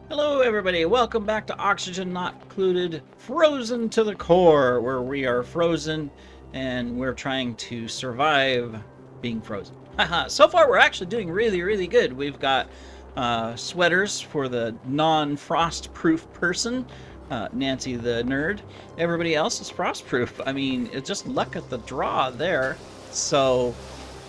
Hello, everybody. Welcome back to Oxygen Not Included, Frozen to the Core, where we are frozen and we're trying to survive being frozen. Haha. So far, we're actually doing really, really good. We've got sweaters for the non-frost-proof person, Nancy the nerd. Everybody else is frost-proof. I mean, it's just luck at the draw there. So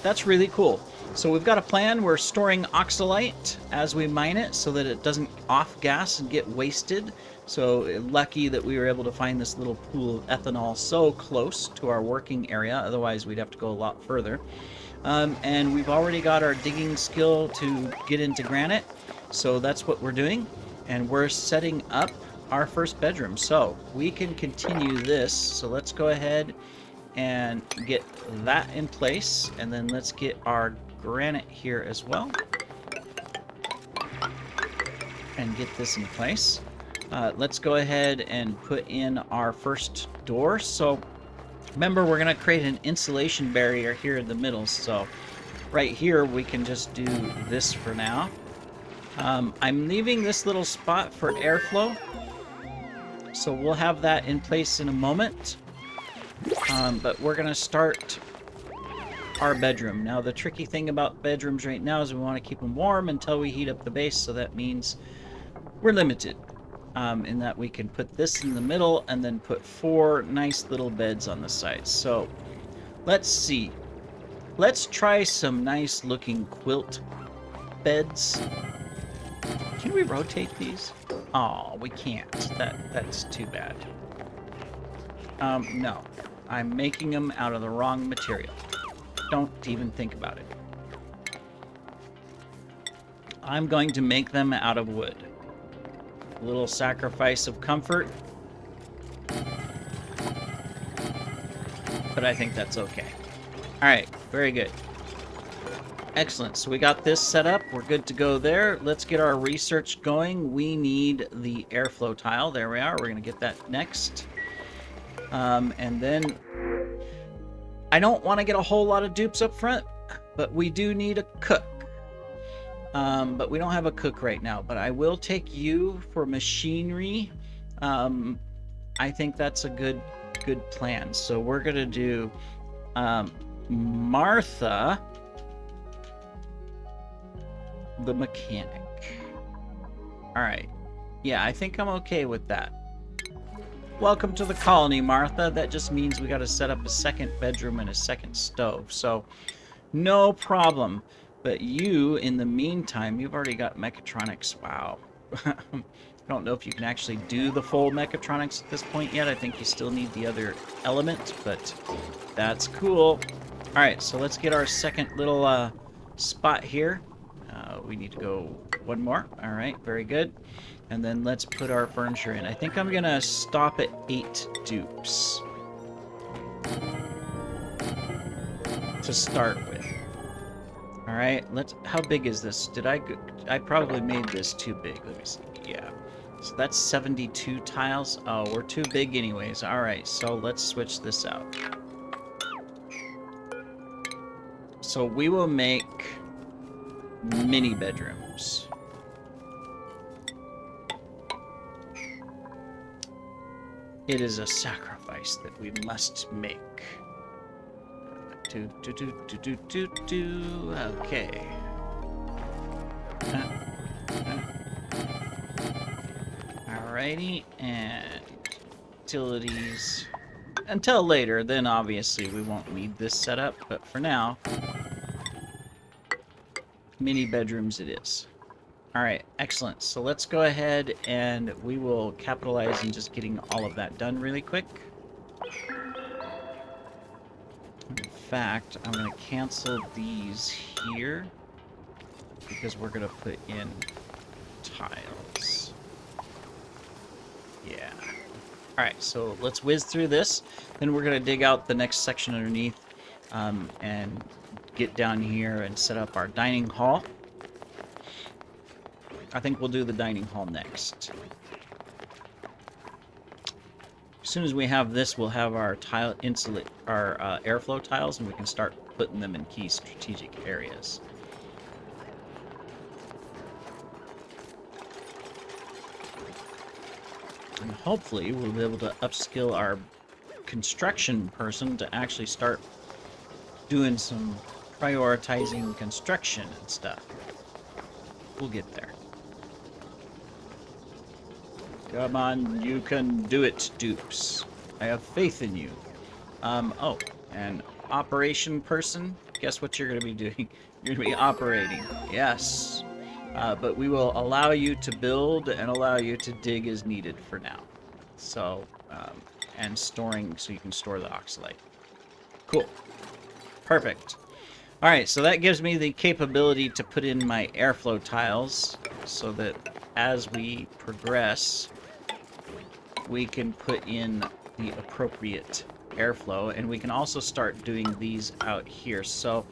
that's really cool. So we've got a plan. We're storing oxalite as we mine it so that it doesn't off gas and get wasted. So lucky that we were able to find this little pool of ethanol so close to our working area. Otherwise, we'd have to go a lot further. And we've already got our digging skill to get into granite. So that's what we're doing. And we're setting up our first bedroom. So we can continue this. So let's go ahead and get that in place. And then let's get our granite here as well and get this in place. Let's go ahead and put in our first door. So remember, we're going to create an insulation barrier here in the middle. So right here we can just do this for now. I'm leaving this little spot for airflow, so we'll have that in place in a moment. But we're going to start our bedroom. Now, the tricky thing about bedrooms right now is we want to keep them warm until we heat up the base, so that means we're limited in that we can put this in the middle and then put 4 nice little beds on the sides. So let's see. Let's try some nice looking quilt beds. Can we rotate these? Oh, we can't. That's too bad. No. I'm making them out of the wrong material. Don't even think about it. I'm going to make them out of wood. A little sacrifice of comfort. But I think that's okay. Alright, very good. Excellent. So we got this set up. We're good to go there. Let's get our research going. We need the airflow tile. There we are. We're going to get that next. And then I don't want to get a whole lot of dupes up front, but we do need a cook. But we don't have a cook right now, but I will take you for machinery. I think that's a good plan. So we're going to do Martha, the mechanic. All right. Yeah, I think I'm okay with that. Welcome to the colony, Martha. That just means we got to set up a second bedroom and a second stove. So, no problem. But you, in the meantime, you've already got mechatronics. Wow. I don't know if you can actually do the full mechatronics at this point yet. I think you still need the other element, but that's cool. All right, so let's get our second little spot here. We need to go one more. All right, very good. And then let's put our furniture in. I think I'm going to stop at 8 dupes to start with. All right, how big is this? I probably made this too big. Let me see. Yeah. So that's 72 tiles. Oh, we're too big anyways. All right, so let's switch this out. So we will make mini bedrooms. It is a sacrifice that we must make. Okay. Alrighty, and utilities. Until later, then obviously we won't need this setup, but for now, mini bedrooms it is. Alright, excellent. So let's go ahead and we will capitalize on just getting all of that done really quick. In fact, I'm going to cancel these here because we're going to put in tiles. Yeah. Alright, so let's whiz through this. Then we're going to dig out the next section underneath and get down here and set up our dining hall. I think we'll do the dining hall next. As soon as we have this, we'll have our airflow tiles, and we can start putting them in key strategic areas. And hopefully we'll be able to upskill our construction person to actually start doing some prioritizing construction and stuff. We'll get there. Come on, you can do it, Dupes. I have faith in you. Oh, and operation person, guess what you're going to be doing? You're going to be operating. Yes. But we will allow you to build and allow you to dig as needed for now. So, and storing, so you can store the oxalate. Cool. Perfect. All right, so that gives me the capability to put in my airflow tiles so that as we progress, we can put in the appropriate airflow, and we can also start doing these out here. So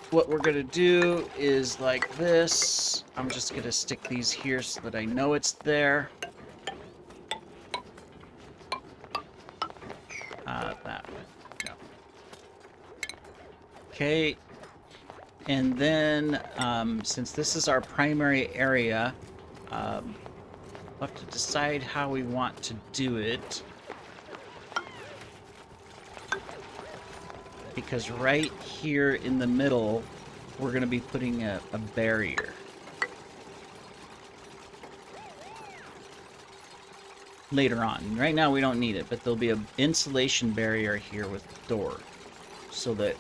what we're gonna do is like this. I'm just gonna stick these here so that I know it's there. That one. No. Okay. And then, since this is our primary area, we'll have to decide how we want to do it. Because right here in the middle, we're going to be putting a barrier. Later on. Right now we don't need it, but there'll be an insulation barrier here with door. So that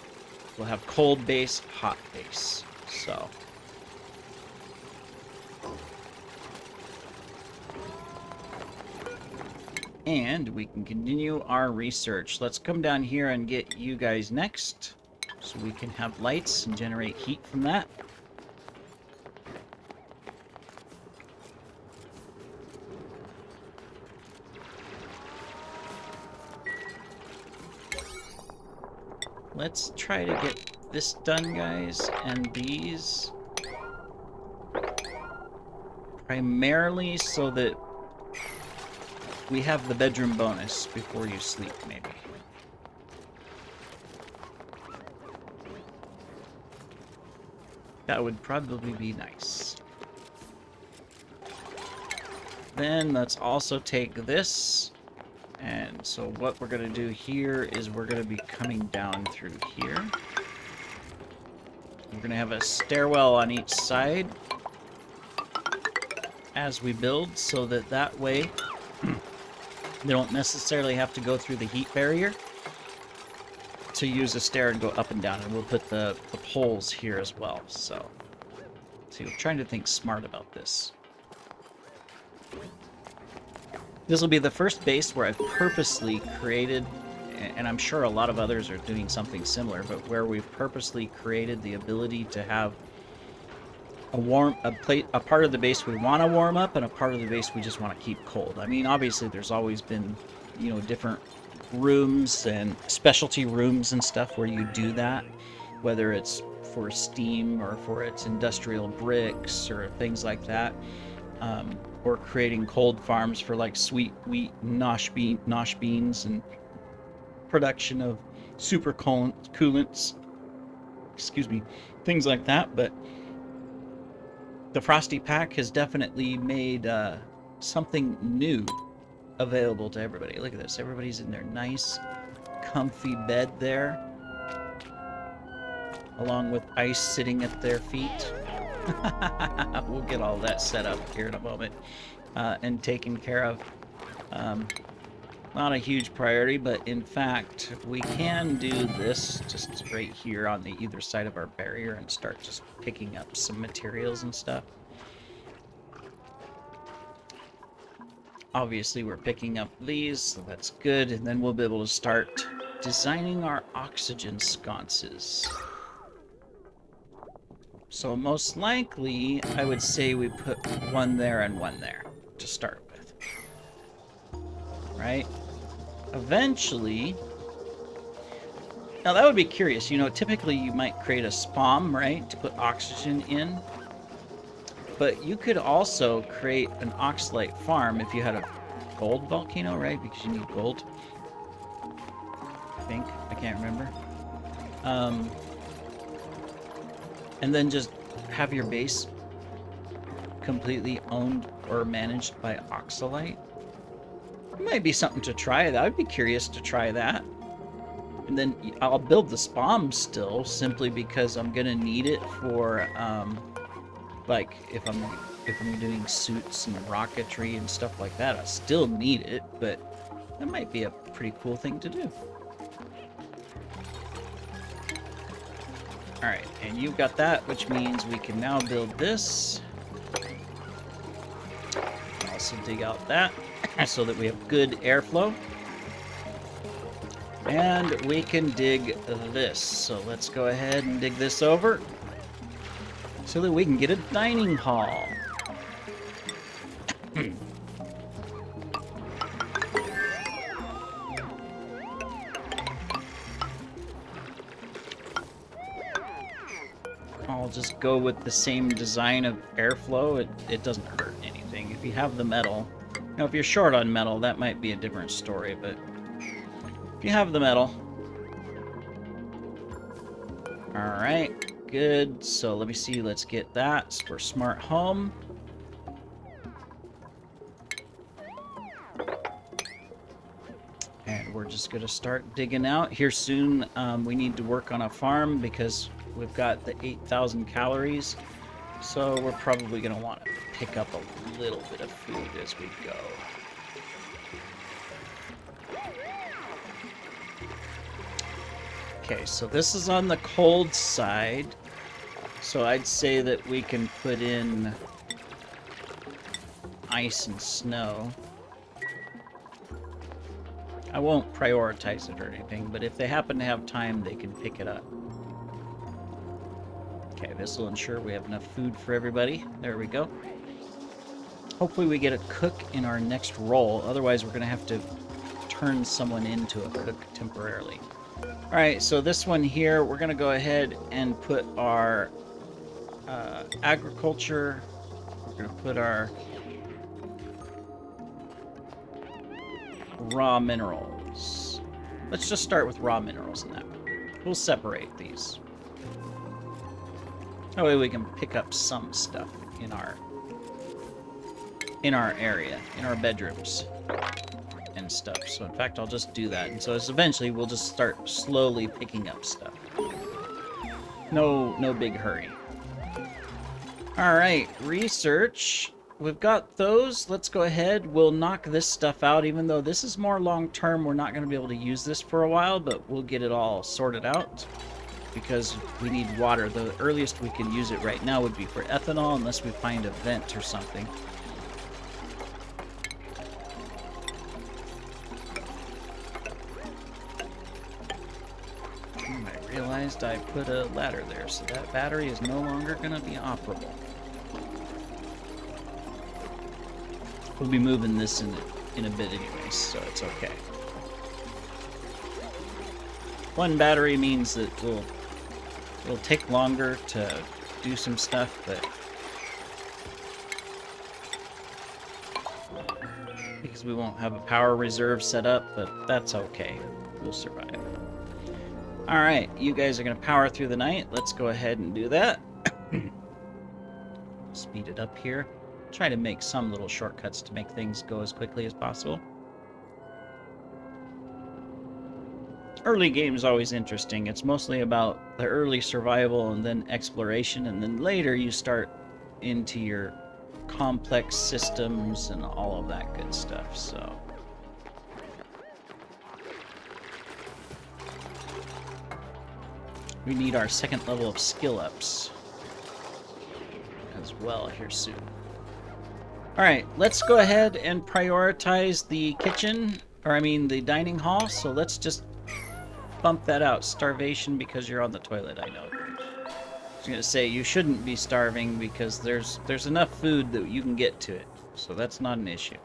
we'll have cold base, hot base. So. And we can continue our research. Let's come down here and get you guys next. So we can have lights and generate heat from that. Let's try to get this done, guys, and these. Primarily so that we have the bedroom bonus before you sleep, maybe. That would probably be nice. Then let's also take this. And so what we're going to do here is we're going to be coming down through here. We're going to have a stairwell on each side as we build, so that way they don't necessarily have to go through the heat barrier to use a stair and go up and down. And we'll put the poles here as well. So, see, we're trying to think smart about this. This will be the first base where I've purposely created, and I'm sure a lot of others are doing something similar, but where we've purposely created the ability to have a part of the base we want to warm up and a part of the base we just want to keep cold. I mean, obviously there's always been, you know, different rooms and specialty rooms and stuff where you do that, whether it's for steam or for its industrial bricks or things like that, or creating cold farms for like sweet wheat nosh beans and production of super coolants, excuse me, things like that. But the Frosty Pack has definitely made something new available to everybody. Look at this. Everybody's in their nice, comfy bed there, along with ice sitting at their feet. We'll get all that set up here in a moment and taken care of. Not a huge priority, but in fact, we can do this just right here on the either side of our barrier and start just picking up some materials and stuff. Obviously, we're picking up these, so that's good, and then we'll be able to start designing our oxygen sconces. So most likely, I would say we put one there and one there to start with. Right? Eventually, now that would be curious. You know, typically you might create a SPOM, right, to put oxygen in. But you could also create an oxalate farm if you had a gold volcano, right? Because you need gold. I think. I can't remember. And then just have your base completely owned or managed by Oxalite? It might be something to try. I'd be curious to try that. And then I'll build the SPOM still, simply because I'm gonna need it for like if I'm doing suits and rocketry and stuff like that. I still need it, but that might be a pretty cool thing to do. All right, and you've got that, which means we can now build this. Also dig out that so that we have good airflow. And we can dig this. So let's go ahead and dig this over so that we can get a dining hall. I'll just go with the same design of airflow. It doesn't hurt anything. If you have the metal, now if you're short on metal, that might be a different story, but if you have the metal. All right, good. So let me see, let's get that for smart home. And we're just gonna start digging out here soon. We need to work on a farm because we've got the 8,000 calories. So we're probably gonna want to pick up a little bit of food as we go. Okay, so this is on the cold side. So I'd say that we can put in ice and snow. I won't prioritize it or anything, but if they happen to have time, they can pick it up. Okay, this will ensure we have enough food for everybody. There we go. Hopefully we get a cook in our next roll. Otherwise, we're going to have to turn someone into a cook temporarily. All right, so this one here, we're going to go ahead and put our agriculture. We're going to put our raw minerals. Let's just start with raw minerals in that one. We'll separate these. That way we can pick up some stuff in our area, in our bedrooms and stuff. So in fact, I'll just do that. And so eventually we'll just start slowly picking up stuff. No big hurry. All right, research. We've got those. Let's go ahead. We'll knock this stuff out, even though this is more long-term. We're not going to be able to use this for a while, but we'll get it all sorted out because we need water. The earliest we can use it right now would be for ethanol, unless we find a vent or something. I realized I put a ladder there, so that battery is no longer going to be operable. We'll be moving this in a bit anyways, so it's okay. One battery means that it'll take longer to do some stuff, but because we won't have a power reserve set up, but that's okay. We'll survive. All right, you guys are going to power through the night. Let's go ahead and do that. Speed it up here. Try to make some little shortcuts to make things go as quickly as possible. Early game is always interesting. It's mostly about the early survival and then exploration, and then later you start into your complex systems and all of that good stuff, so. We need our second level of skill ups as well here soon. Alright, let's go ahead and prioritize the kitchen, or I mean the dining hall, so let's just bump that out. Starvation because you're on the toilet, I know. I was going to say, you shouldn't be starving because there's enough food that you can get to it, so that's not an issue.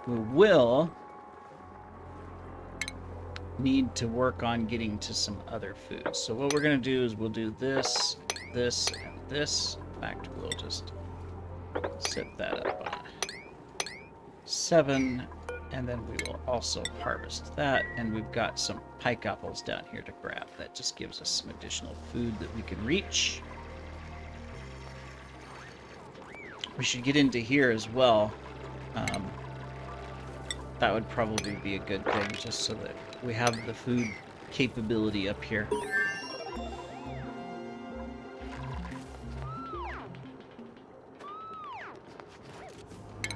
We will need to work on getting to some other food. So what we're going to do is we'll do this, this, and this. In fact, we'll just set that up on 7 And then we will also harvest that, and we've got some pike apples down here to grab. That just gives us some additional food that we can reach. We should get into here as well. That would probably be a good thing, just so that we have the food capability up here.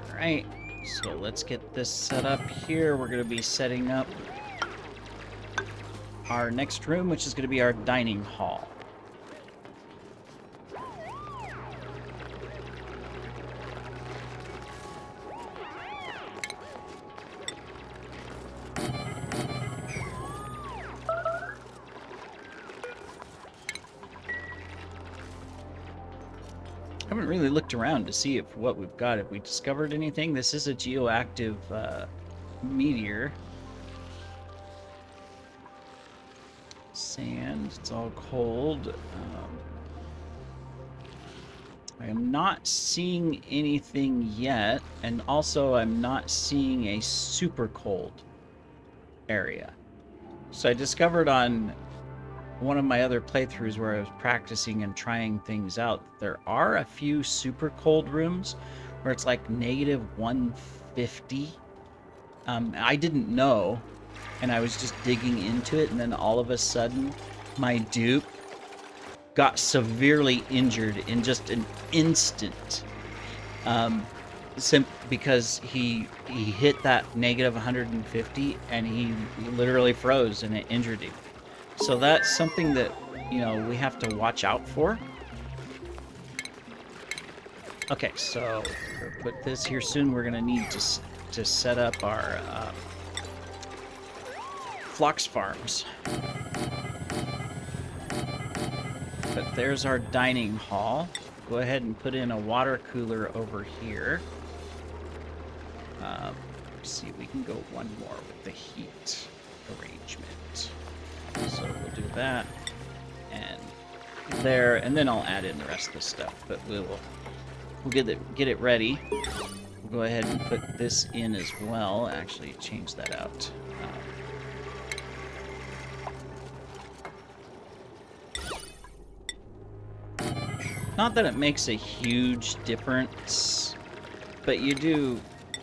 Alright, so let's get this set up here. We're going to be setting up our next room, which is going to be our dining hall. I haven't really looked around to see if what we've got, if we discovered anything. This is a geoactive meteor. Sand, it's all cold. I am not seeing anything yet, and also I'm not seeing a super cold area. So I discovered on one of my other playthroughs where I was practicing and trying things out, there are a few super cold rooms where it's like negative 150. I didn't know, and I was just digging into it, and then all of a sudden my dupe got severely injured in just an instant, because he hit that negative 150 and he literally froze and it injured him. So that's something that, you know, we have to watch out for. Okay, so we'll put this here soon. We're going to need to set up our flux farms. But there's our dining hall. Go ahead and put in a water cooler over here. Let's see, we can go one more with the heat arrangement. So we'll do that, and there, and then I'll add in the rest of the stuff. But we'll get it ready. We'll go ahead and put this in as well. Actually, change that out. Not that it makes a huge difference, but you do.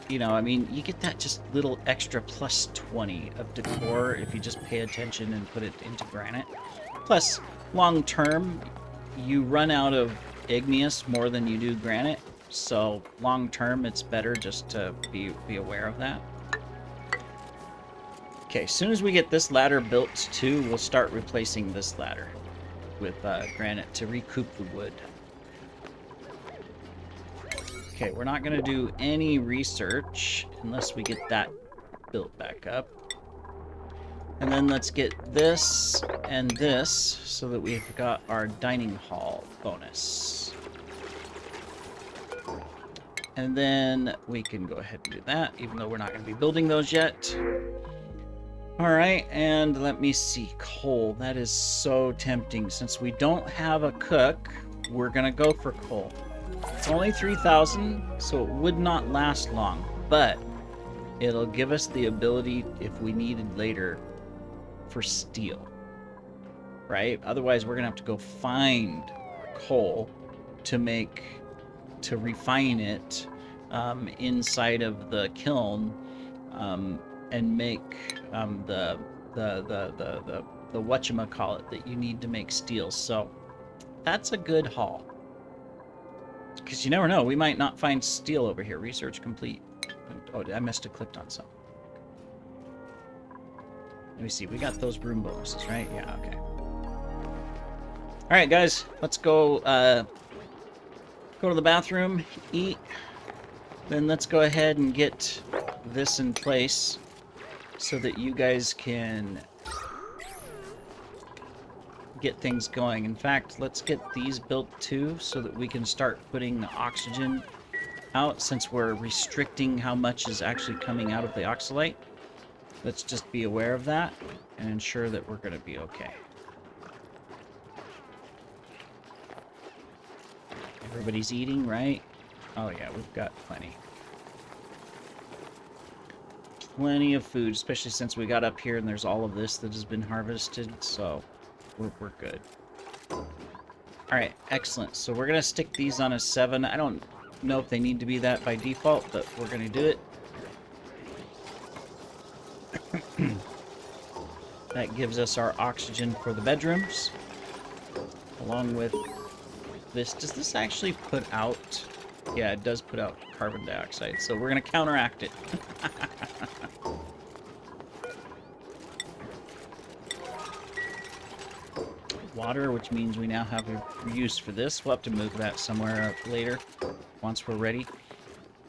You know, I mean, you get that just little extra plus 20 of decor if you just pay attention and put it into granite. Plus, long term, you run out of igneous more than you do granite. So, long term, it's better just to be aware of that. Okay, as soon as we get this ladder built too, we'll start replacing this ladder with granite to recoup the wood. Okay, we're not going to do any research unless we get that built back up. And then let's get this and this so that we've got our dining hall bonus. And then we can go ahead and do that, even though we're not going to be building those yet. Alright, and let me see. Coal. That is so tempting. Since we don't have a cook, we're going to go for coal. It's only 3,000, so it would not last long, but it'll give us the ability, if we needed later, for steel, right? Otherwise, we're gonna have to go find coal to refine it inside of the kiln, and make the whatchamacallit that you need to make steel. So that's a good haul. Because you never know, we might not find steel over here. Research complete. Oh, I must have clicked on something. Let me see, we got those room bonuses, right? Yeah, okay. Alright, guys, let's go go to the bathroom, eat, then let's go ahead and get this in place so that you guys can get things going. In fact, let's get these built too so that we can start putting the oxygen out, since we're restricting how much is actually coming out of the oxalate. Let's just be aware of that and ensure that we're going to be okay. Everybody's eating, right? Oh yeah, we've got plenty. plenty of food, especially since we got up here and there's all of this that has been harvested, so we're good. Alright, excellent. So we're going to stick these on a 7. I don't know if they need to be that by default, but we're going to do it. That gives us our oxygen for the bedrooms, along with this. Does this actually put out... Yeah, it does put out carbon dioxide, so we're going to counteract it. Water, which means we now have a use for this. We'll have to move that somewhere later once we're ready.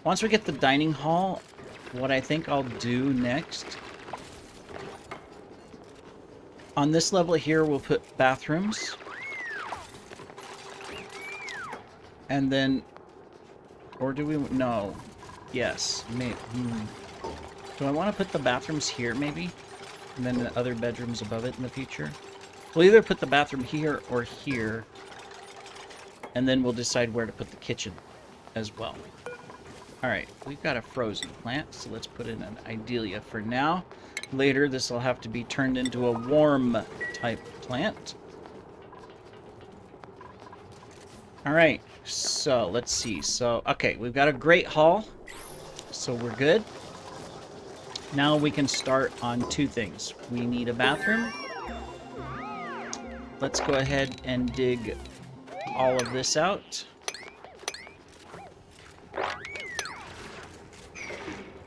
Once we get the dining hall, what I think I'll do next... On this level here, we'll put bathrooms. And then... Or do we... No. Yes. Do I want to put the bathrooms here, maybe? And then the other bedrooms above it in the future? We'll either put the bathroom here or here. And then we'll decide where to put the kitchen as well. Alright, we've got a frozen plant, so let's put in an Idealia for now. Later, this will have to be turned into a warm type plant. Alright, so let's see. So, okay, we've got a great hall, so we're good. Now we can start on 2 things. We need a bathroom. Let's go ahead and dig all of this out.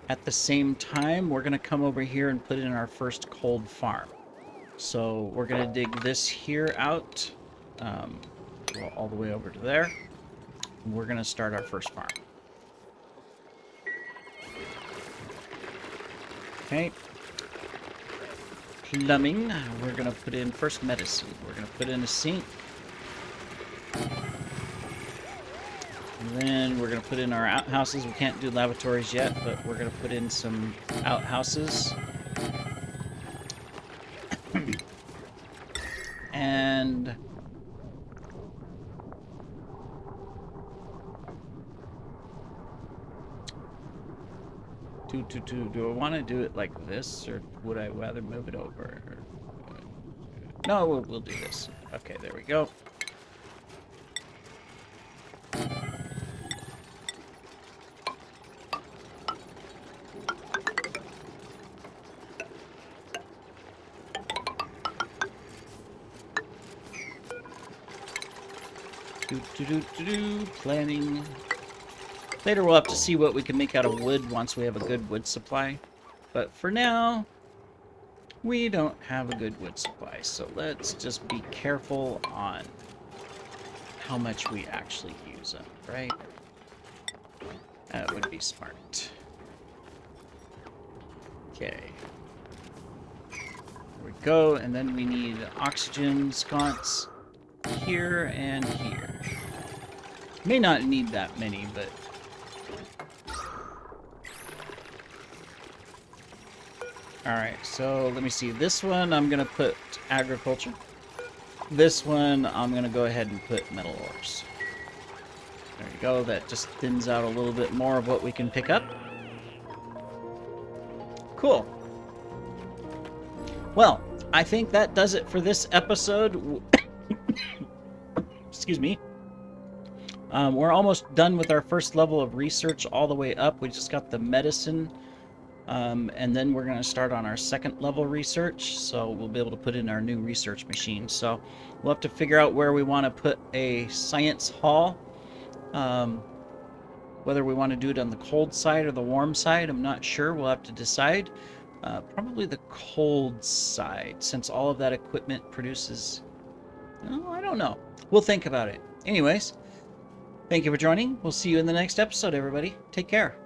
At the same time, we're going to come over here and put in our first cold farm. So we're going to dig this here out, go all the way over to there. And we're going to start our first farm. Okay. Plumbing, we're going to put in first medicine. We're going to put in a sink. And then we're going to put in our outhouses. We can't do lavatories yet, but we're going to put in some outhouses. And... Do I want to do it like this, or would I rather move it over? No, we'll do this. Okay, there we go. Planning. Later we'll have to see what we can make out of wood once we have a good wood supply. But for now, we don't have a good wood supply. So let's just be careful on how much we actually use up, right? That would be smart. Okay. There we go. And then we need oxygen sconce here and here. May not need that many, but... Alright, so let me see. This one I'm going to put agriculture. This one I'm going to go ahead and put metal ores. There you go. That just thins out a little bit more of what we can pick up. Cool. Well, I think that does it for this episode. Excuse me. We're almost done with our first level of research all the way up. We just got the medicine. And then we're going to start on our second level research, so we'll be able to put in our new research machine. So we'll have to figure out where we want to put a science hall, whether we want to do it on the cold side or the warm side. I'm not sure. We'll have to decide. Probably the cold side, since all of that equipment produces... Oh, I don't know. We'll think about it. Anyways, thank you for joining. We'll see you in the next episode, everybody. Take care.